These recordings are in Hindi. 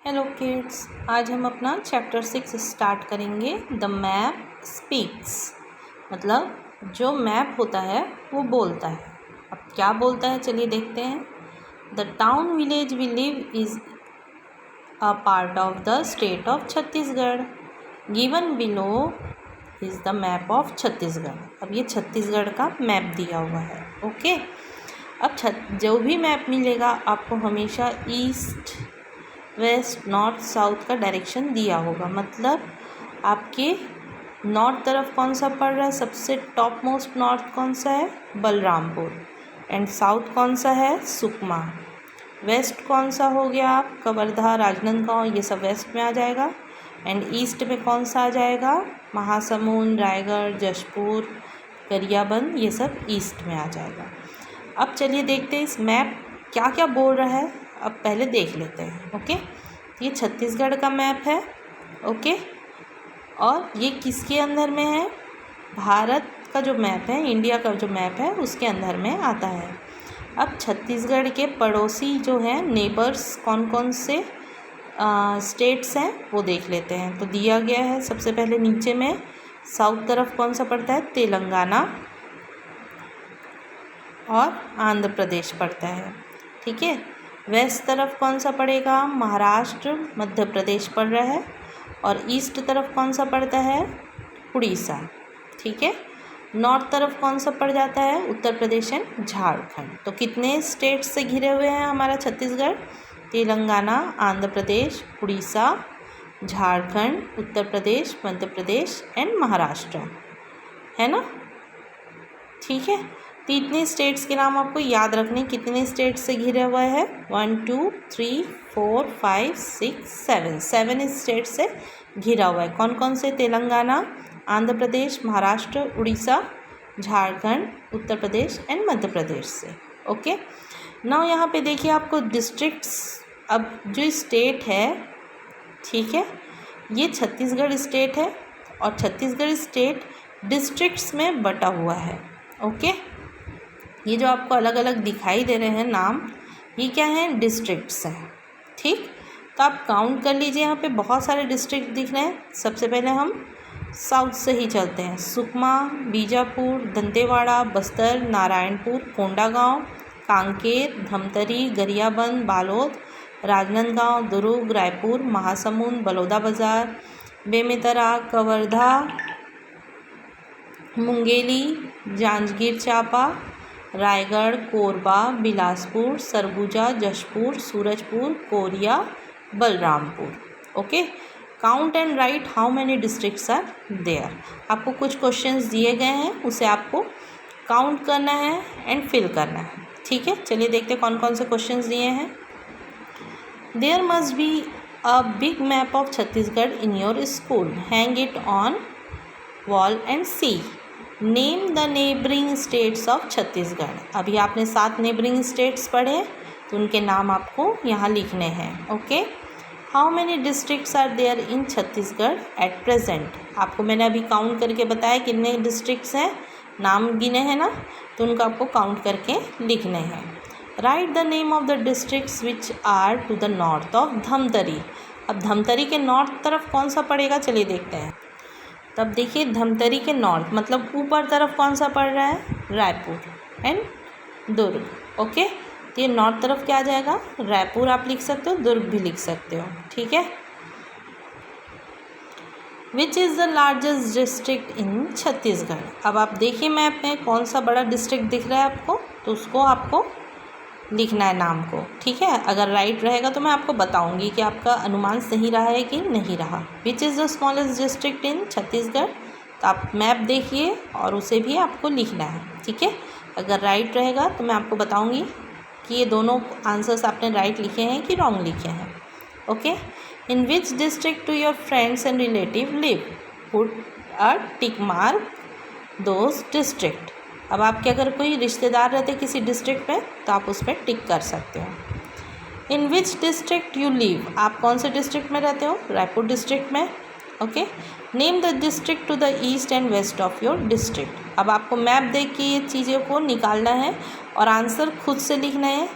हेलो किड्स, आज हम अपना चैप्टर 6 स्टार्ट करेंगे। द मैप स्पीक्स, मतलब जो मैप होता है वो बोलता है। अब क्या बोलता है चलिए देखते हैं। The town village we live is a part of the state of Chhattisgarh. Given below is the map of Chhattisgarh. अब ये छत्तीसगढ़ का मैप दिया हुआ है। ओके, अब जो भी मैप मिलेगा आपको हमेशा ईस्ट वेस्ट नॉर्थ साउथ का डायरेक्शन दिया होगा। मतलब आपके नॉर्थ तरफ कौन सा पड़ रहा है, सबसे टॉप मोस्ट नॉर्थ कौन सा है, बलरामपुर। एंड साउथ कौन सा है, सुकमा। वेस्ट कौन सा हो गया, आप कवर्धा राजनांदगांव, ये सब वेस्ट में आ जाएगा। एंड ईस्ट में कौन सा आ जाएगा, महासमुंद, रायगढ़, जशपुर, गरियाबंद, ये सब ईस्ट में आ जाएगा। अब चलिए देखते हैं इस मैप क्या क्या बोल रहा है। अब पहले देख लेते हैं। ओके, ये छत्तीसगढ़ का मैप है। ओके, और ये किसके अंदर में है, भारत का जो मैप है, इंडिया का जो मैप है उसके अंदर में आता है। अब छत्तीसगढ़ के पड़ोसी जो हैं, नेबर्स कौन कौन से स्टेट्स हैं वो देख लेते हैं। तो दिया गया है सबसे पहले नीचे में साउथ तरफ कौन सा पड़ता है, तेलंगाना और आंध्र प्रदेश पड़ता है। ठीक है, वेस्ट तरफ कौन सा पड़ेगा, महाराष्ट्र, मध्य प्रदेश पड़ रहा है। और ईस्ट तरफ कौन सा पड़ता है, उड़ीसा। ठीक है, नॉर्थ तरफ कौन सा पड़ जाता है, उत्तर प्रदेश एंड झारखंड। तो कितने स्टेट से घिरे हुए हैं हमारा छत्तीसगढ़, तेलंगाना, आंध्र प्रदेश, उड़ीसा, झारखंड, उत्तर प्रदेश, मध्य प्रदेश एंड महाराष्ट्र, है ना। ठीक है, तो इतने स्टेट्स के नाम आपको याद रखने। कितने स्टेट से घिरे हुआ है, 1 2 3 4 5 6 7 7 स्टेट से घिरा हुआ है। कौन कौन से, तेलंगाना, आंध्र प्रदेश, महाराष्ट्र, उड़ीसा, झारखंड, उत्तर प्रदेश एंड मध्य प्रदेश से। ओके, नाउ यहाँ पे देखिए आपको डिस्ट्रिक्ट्स। अब जो स्टेट है, ठीक है, ये छत्तीसगढ़ स्टेट है और छत्तीसगढ़ स्टेट डिस्ट्रिक्ट्स में बटा हुआ है। ओके, ये जो आपको अलग अलग दिखाई दे रहे हैं नाम, ये क्या हैं, डिस्ट्रिक्ट्स हैं। ठीक, तो आप काउंट कर लीजिए, यहाँ पे बहुत सारे डिस्ट्रिक्ट दिख रहे हैं। सबसे पहले हम साउथ से ही चलते हैं। Sukma, Bijapur, Dantewada, Bastar, Narayanpur, Kondagaon, Kanker, Dhamtari, Gariaband, Balod, Rajnandgaon, Durg, Raipur, Mahasamund, Balodabazar, Bemetara, Kawardha, Mungeli, Janjgir Champa, Raigarh, Korba, Bilaspur, Surguja, Jashpur, Surajpur, Koriya, Balrampur. Okay, count and write how many districts are there. आपको कुछ क्वेश्चंस दिए गए हैं, उसे आपको काउंट करना है एंड फिल करना है। ठीक है, चलिए देखते हैं कौन कौन से क्वेश्चंस दिए हैं। There must be a big map of Chhattisgarh in your school, hang it on wall and see. Name the neighbouring states of Chhattisgarh. अभी आपने 7 नेबरिंग स्टेट्स पढ़े, तो उनके नाम आपको यहाँ लिखने हैं। Okay, how many districts are there in Chhattisgarh at present. आपको मैंने अभी काउंट करके बताया कितने डिस्ट्रिक्ट्स हैं, नाम गिने हैं ना, तो उनको आपको काउंट करके लिखने हैं। Write the name of the districts which are to the north of Dhamtari. अब धमतरी के नॉर्थ तरफ कौन सा पड़ेगा, चलिए देखते हैं। तब देखिए धमतरी के नॉर्थ मतलब ऊपर तरफ कौन सा पड़ रहा है, रायपुर एंड दुर्ग। ओके, तो ये नॉर्थ तरफ क्या आ जाएगा, रायपुर आप लिख सकते हो, दुर्ग भी लिख सकते हो। ठीक है, which is the largest district in Chhattisgarh. अब आप देखिए मैप में कौन सा बड़ा डिस्ट्रिक्ट दिख रहा है आपको, तो उसको आपको लिखना है नाम को। ठीक है, अगर राइट रहेगा तो मैं आपको बताऊंगी कि आपका अनुमान सही रहा है कि नहीं रहा। Which is the smallest district in Chhattisgarh, तो आप मैप देखिए और उसे भी आपको लिखना है। ठीक है, अगर राइट रहेगा तो मैं आपको बताऊंगी कि ये दोनों आंसर्स आपने राइट लिखे हैं कि रॉन्ग लिखे हैं। Okay, in which district do your friends and relative live, put a tick mark those district. अब आपके अगर कोई रिश्तेदार रहते किसी डिस्ट्रिक्ट में, तो आप उस पर टिक कर सकते हो। In which district you live, आप कौन से डिस्ट्रिक्ट में रहते हो, रायपुर डिस्ट्रिक्ट में। Okay, name the district to the east and west of your district. अब आपको मैप देख के ये चीज़ों को निकालना है और आंसर खुद से लिखना है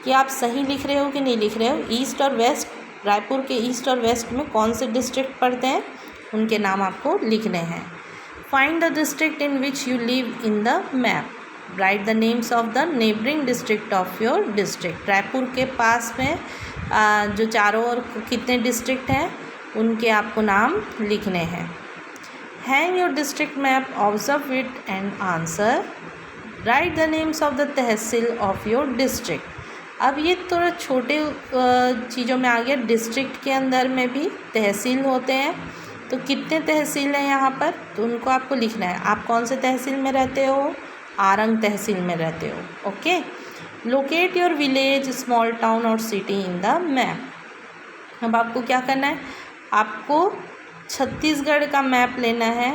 कि आप सही लिख रहे हो कि नहीं लिख रहे हो। ईस्ट और वेस्ट रायपुर के ईस्ट और वेस्ट में कौन से डिस्ट्रिक्ट पड़ते हैं, उनके नाम आपको लिखने हैं। Find the district in which you live in the map, right the names of the neighbouring district of your district. Raipur के पास में जो चारों ओर कितने डिस्ट्रिक्ट हैं उनके आपको नाम लिखने हैं। Hang your district map, observe it and answer, right the names of the tehsil of your district. अब ये थोड़ा छोटे चीज़ों में आ गया, डिस्ट्रिक्ट के अंदर में भी तहसील होते हैं, तो कितने तहसील हैं यहाँ पर, तो उनको आपको लिखना है। आप कौन से तहसील में रहते हो, आरंग तहसील में रहते हो। Okay, locate your village, small town और सिटी इन द मैप। अब आपको क्या करना है, आपको छत्तीसगढ़ का मैप लेना है,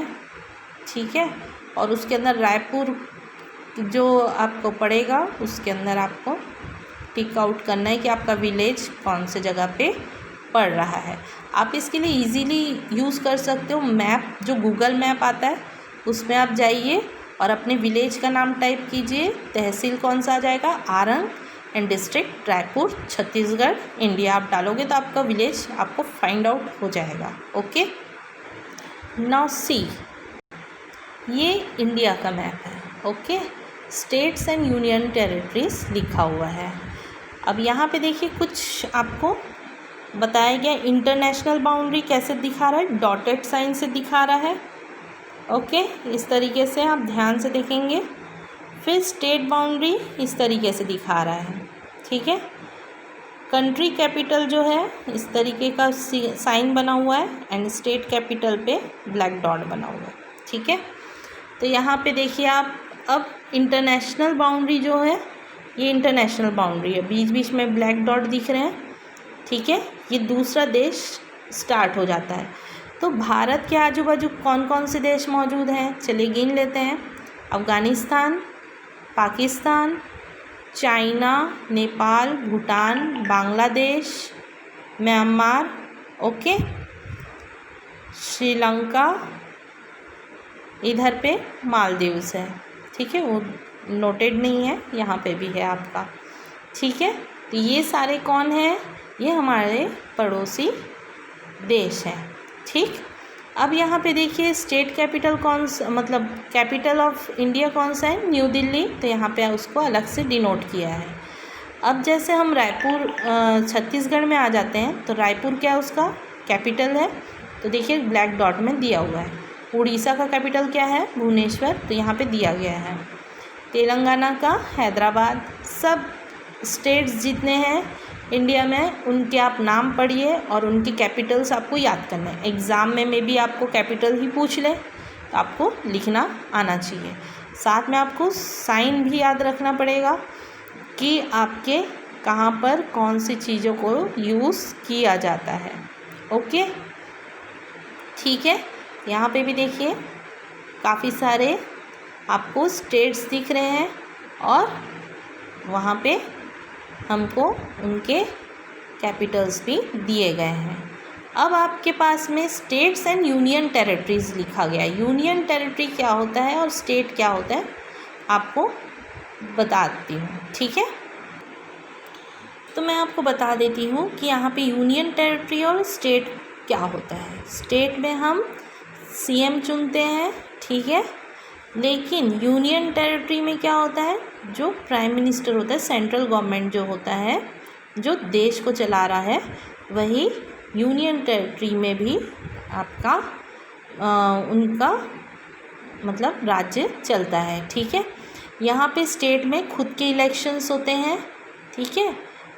ठीक है, और उसके अंदर रायपुर जो आपको पड़ेगा उसके अंदर आपको टिक आउट करना है कि आपका विलेज कौन से जगह पे पड़ रहा है। आप इसके लिए इजीली यूज़ कर सकते हो मैप, जो गूगल मैप आता है उसमें आप जाइए और अपने विलेज का नाम टाइप कीजिए, तहसील कौन सा आ जाएगा, Arang, and district Raipur, Chhattisgarh, India आप डालोगे तो आपका विलेज आपको फाइंड आउट हो जाएगा। ओके, नाउ सी, ये इंडिया का मैप है। Okay, states and union territories लिखा हुआ है। अब यहाँ पे देखिए कुछ आपको बताया गया, इंटरनेशनल बाउंड्री कैसे दिखा रहा है, डॉटेड साइन से दिखा रहा है। ओके, इस तरीके से आप ध्यान से देखेंगे। फिर स्टेट बाउंड्री इस तरीके से दिखा रहा है, ठीक है। कंट्री कैपिटल जो है इस तरीके का साइन बना हुआ है, एंड स्टेट कैपिटल पे ब्लैक डॉट बना हुआ है, ठीक है। तो यहाँ पे देखिए आप, अब इंटरनेशनल बाउंड्री जो है ये इंटरनेशनल बाउंड्री है, बीच बीच में ब्लैक डॉट दिख रहे हैं, ठीक है। ये दूसरा देश स्टार्ट हो जाता है। तो भारत के आजू बाजू कौन कौन से देश मौजूद हैं, चलिए गिन लेते हैं। Afghanistan, Pakistan, China, Nepal, Bhutan, Bangladesh, Myanmar, okay, Sri Lanka, इधर पे मालदीव्स है, ठीक है, वो नोटेड नहीं है, यहाँ पे भी है आपका, ठीक है। तो ये सारे कौन हैं, ये हमारे पड़ोसी देश हैं, ठीक। अब यहाँ पे देखिए स्टेट कैपिटल कौन सा, मतलब कैपिटल ऑफ इंडिया कौन सा है, न्यू दिल्ली, तो यहाँ पे उसको अलग से डिनोट किया है। अब जैसे हम रायपुर छत्तीसगढ़ में आ जाते हैं, तो रायपुर क्या है, उसका कैपिटल है, तो देखिए ब्लैक डॉट में दिया हुआ है। उड़ीसा का कैपिटल क्या है, भुवनेश्वर, तो यहाँ पे दिया गया है। तेलंगाना का हैदराबाद। सब स्टेट्स जितने हैं इंडिया में उनके आप नाम पढ़िए और उनकी कैपिटल्स आपको याद करने हैं। एग्ज़ाम में भी आपको कैपिटल ही पूछ ले तो आपको लिखना आना चाहिए। साथ में आपको साइन भी याद रखना पड़ेगा कि आपके कहाँ पर कौन सी चीज़ों को यूज़ किया जाता है। ओके, ठीक है। यहाँ पे भी देखिए काफ़ी सारे आपको स्टेट्स दिख रहे हैं और वहाँ पे हमको उनके कैपिटल्स भी दिए गए हैं। अब आपके पास में स्टेट्स एंड यूनियन टेरिटरीज़ लिखा गया है। यूनियन टेरिटरी क्या होता है और स्टेट क्या होता है आपको बताती हूँ, ठीक है। तो मैं आपको बता देती हूँ कि यहाँ पे यूनियन टेरिटरी और स्टेट क्या होता है। स्टेट में हम सीएम चुनते हैं, ठीक है, लेकिन यूनियन टेरिटरी में क्या होता है, जो प्राइम मिनिस्टर होता है, सेंट्रल गवर्नमेंट जो होता है, जो देश को चला रहा है, वही यूनियन टेरिटरी में भी आपका उनका मतलब राज्य चलता है, ठीक है। यहाँ पे स्टेट में खुद के इलेक्शंस होते हैं, ठीक है,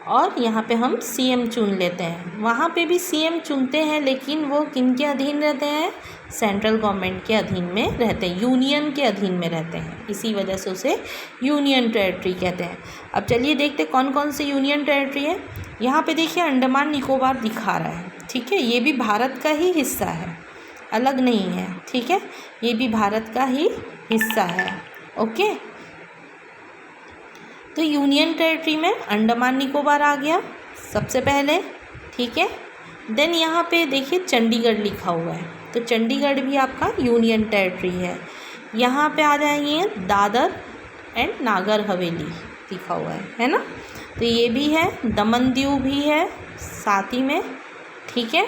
और यहाँ पे हम सीएम चुन लेते हैं। वहाँ पे भी सीएम चुनते हैं लेकिन वो किन के अधीन रहते हैं, सेंट्रल गवर्नमेंट के अधीन में रहते हैं, यूनियन के अधीन में रहते हैं, इसी वजह से उसे यूनियन टेरिटरी कहते हैं। अब चलिए देखते कौन कौन से यूनियन टेरिटरी है। यहाँ पे देखिए अंडमान निकोबार दिखा रहा है, ठीक है, ये भी भारत का ही हिस्सा है, अलग नहीं है, ठीक है, ये भी भारत का ही हिस्सा है। ओके, तो यूनियन टेरिटरी में अंडमान निकोबार आ गया सबसे पहले, ठीक है। देन यहाँ पे देखिए चंडीगढ़ लिखा हुआ है, तो चंडीगढ़ भी आपका यूनियन टेरिटरी है। यहाँ पे आ जाएंगे दादर एंड नागर हवेली लिखा हुआ है ना, तो ये भी है। दमन दीव भी है, साथ ही में, ठीक है।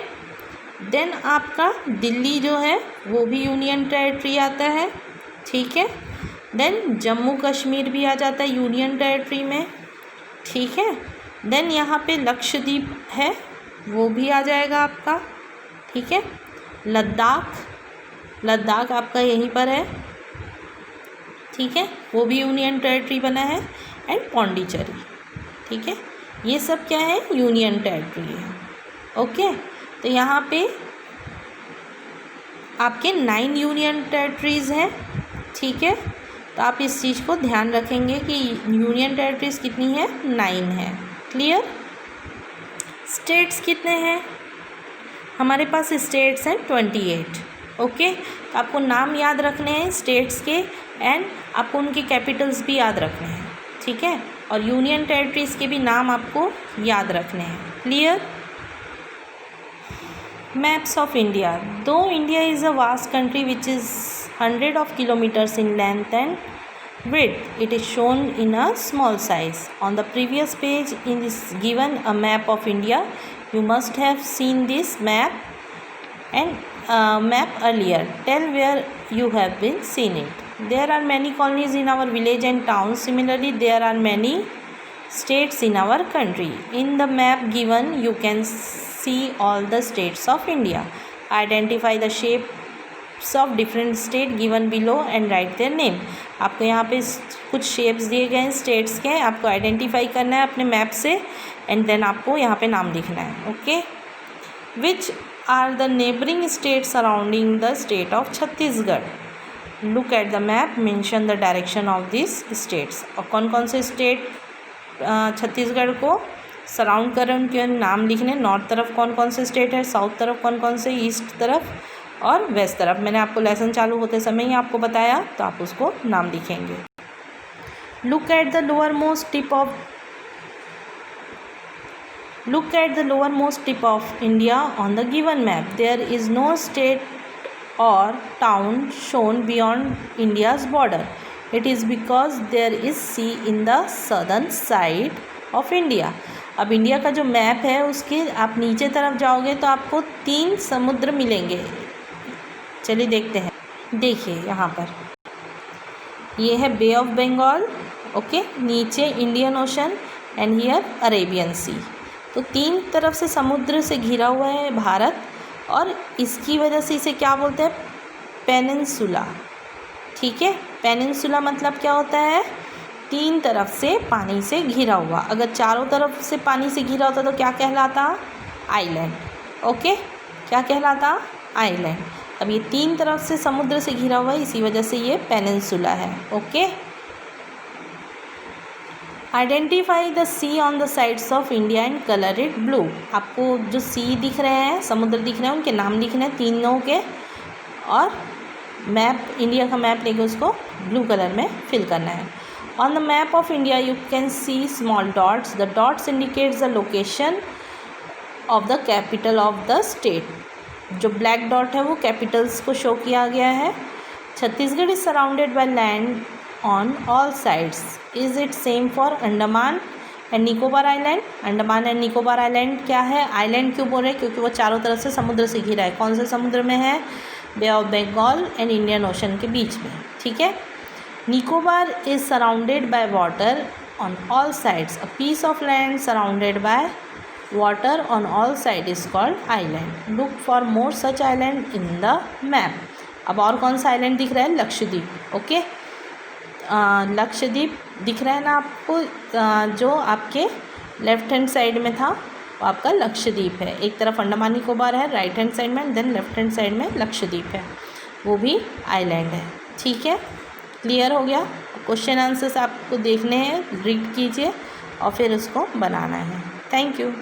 देन आपका दिल्ली जो है वो भी यूनियन टेरिटरी आता है, ठीक है। देन जम्मू कश्मीर भी आ जाता है यूनियन टेरिटरी में, ठीक है। देन यहाँ पे लक्षद्वीप है, वो भी आ जाएगा आपका, ठीक है। लद्दाख आपका यहीं पर है, ठीक है, वो भी यूनियन टेरिटरी बना है। एंड पौंडीचेरी, ठीक है, ये सब क्या है, यूनियन टेरिटरी है। ओके, तो यहाँ पे आपके 9 यूनियन टेरिटरीज़ हैं, ठीक है। तो आप इस चीज़ को ध्यान रखेंगे कि यूनियन टेरिटरीज़ कितनी है, 9 है। क्लियर। स्टेट्स कितने हैं, हमारे पास स्टेट्स हैं 28। ओके, तो आपको नाम याद रखने हैं स्टेट्स के, एंड आपको उनके कैपिटल्स भी याद रखने हैं, ठीक है। और यूनियन टेरिटरीज़ के भी नाम आपको याद रखने हैं। क्लियर। Maps of India. दो India is a vast country which is 100 of kilometers in length and width, it is shown in a small size. On the previous page in this given a map of India. You must have seen this map and map earlier. Tell where you have been seen it. There are many colonies in our village and towns. Similarly, there are many states in our country. In the map given, you can see all the states of India. Identify the shapes of different state given below and write their name. आपको यहाँ पे कुछ शेप्स दिए गए हैं स्टेट्स के, आपको आइडेंटिफाई करना है अपने मैप से, एंड देन आपको यहाँ पे नाम लिखना है। Okay, which are the neighbouring state surrounding the state of Chhattisgarh. Look at the map, mention the direction of this states. और कौन कौन से स्टेट छत्तीसगढ़ को सराउंड कर रहे हैं उनके नाम लिखने। नॉर्थ तरफ कौन कौन से स्टेट है, साउथ तरफ कौन कौन से, ईस्ट तरफ और वेस्ट तरफ। मैंने आपको लेसन चालू होते समय ही आपको बताया, तो आप उसको नाम लिखेंगे। Look at the lower most tip of India on the given map. There is no state or town shown beyond India's border. It is because there is sea in the southern side of India. अब इंडिया का जो मैप है उसके आप नीचे तरफ जाओगे तो आपको 3 समुद्र मिलेंगे। चलिए देखते हैं। देखिए यहाँ पर ये है बे ऑफ बंगाल, ओके, नीचे Indian ocean and here Arabian sea. तो 3 तरफ से समुद्र से घिरा हुआ है भारत, और इसकी वजह से इसे क्या बोलते हैं, पेनिनसुला, ठीक है। पेनिनसुला मतलब क्या होता है, 3 तरफ से पानी से घिरा हुआ। अगर चारों तरफ से पानी से घिरा होता तो क्या कहलाता, आइलैंड। ओके, क्या कहलाता, आइलैंड। अब ये 3 तरफ से समुद्र से घिरा हुआ है, इसी वजह से ये पेनिनसुला है। Okay, identify the sea on the sides of India and colour it blue. आपको जो सी दिख रहे हैं, समुद्र दिख रहे हैं, उनके नाम लिखने हैं तीनों के, और मैप, इंडिया का मैप लेके उसको ब्लू कलर में फिल करना है। On the map of India you can C small dots. The dots indicates the location of the capital of the state. जो ब्लैक डॉट है वो कैपिटल्स को शो किया गया है। Chhattisgarh is surrounded by land on all sides. Is it same for Andaman and Nicobar island. Andaman and Nicobar island क्या है, आइलैंड क्यों बोल रहे हैं, क्योंकि वो चारों तरफ से समुद्र से घिरा है। कौन से समुद्र में है, bay of Bengal and Indian ocean के बीच में, ठीक है। Nicobar is surrounded by water on all sides. A piece of land surrounded by water on all sides is called island. Look for more such island in the map. अब और कौन सा आइलैंड दिख रहा है, लक्षद्वीप। ओके, लक्षद्वीप दिख रहा है ना आपको, जो आपके लेफ्ट हैंड साइड में था वो आपका लक्षद्वीप है। एक तरफ अंडमान निकोबार है राइट हैंड साइड में, देन लेफ्ट हैंड साइड में लक्षद्वीप है, वो भी आइलैंड है, ठीक है। क्लियर हो गया। क्वेश्चन आंसर्स आपको देखने हैं, रीड कीजिए और फिर उसको बनाना है। Thank you.